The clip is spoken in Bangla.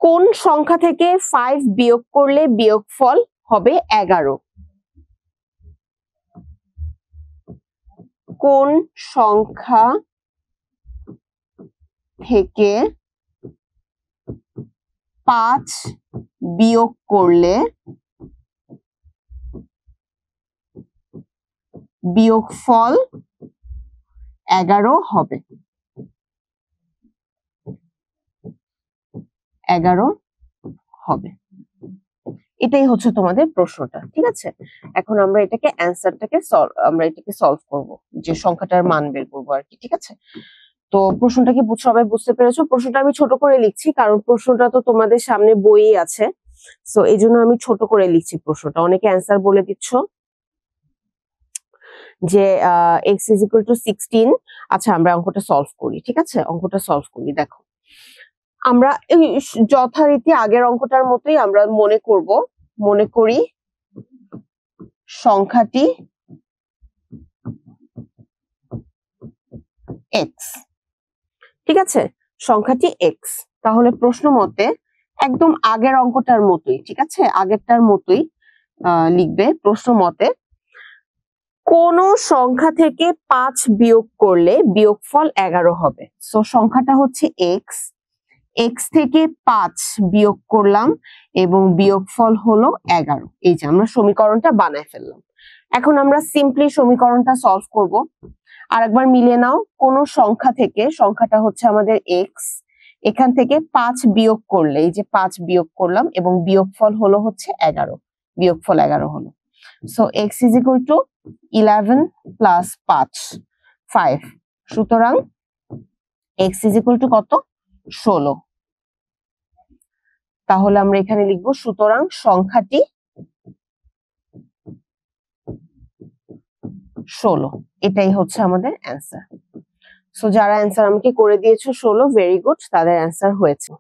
কোন সংখ্যা থেকে 5 বিয়োগ করলে বিয়োগফল হবে 11? কোন সংখ্যা থেকে 5 বিয়োগ করলে বিয়োগফল 11 হবে? 11 হবে, এটাই হচ্ছে তোমাদের প্রশ্নটা। ঠিক আছে, এখন আমরা এটাকে এটাকে সলভ করব, যে সংখ্যাটার মান বের করবো আর কি। ঠিক আছে, তো প্রশ্নটা কি সবাই বুঝতে পেরেছো? প্রশ্নটা আমি ছোট করে লিখছি, কারণ প্রশ্নটা তো তোমাদের সামনে বইয়ে আছে, সো এই জন্য আমি ছোট করে লিখছি প্রশ্নটা। অনেকে অ্যান্সার বলে দিচ্ছ যে x = 16। আচ্ছা, আমরা অঙ্কটা সলভ করি। ঠিক আছে, অঙ্কটা সলভ করি। দেখো, আমরা যথারীতি আগের অঙ্কটার মতোই আমরা মনে করি সংখ্যাটি x। ঠিক আছে, সংখ্যাটি x। তাহলে প্রশ্ন মতে একদম আগের অঙ্কটার মতোই, ঠিক আছে, আগেরটার মতোই লিখবে। প্রশ্ন মতে কোন সংখ্যা থেকে 5 বিয়োগ করলে বিয়োগফল 11 হবে? সো সংখ্যাটা হচ্ছে x, x থেকে 5 বিয়োগ করলাম এবং বিয়োগফল হলো 11। এই যে আমরা সমীকরণটা বানায় ফেললাম। এখন আমরা সিম্পলি সমীকরণটা সলভ করব। আরেকবার মিলিয়ে নাও, কোন সংখ্যা থেকে, সংখ্যাটা হচ্ছে আমাদের x, এখান থেকে 5 বিয়োগ করলে, এই যে 5 বিয়োগ করলাম এবং বিয়োগফল হলো হচ্ছে 11, বিয়োগফল 11 হলো। So x = 11 plus 5। সুতরাং x = কত? 16। তাহলে আমরা এখানে লিখবো সুতরাং সংখ্যাটি 16। এটাই হচ্ছে আমাদের অ্যান্সার। সো যারা অ্যান্সার আমাকে করে দিয়েছো 16, ভেরি গুড, তাদের অ্যান্সার হয়েছে।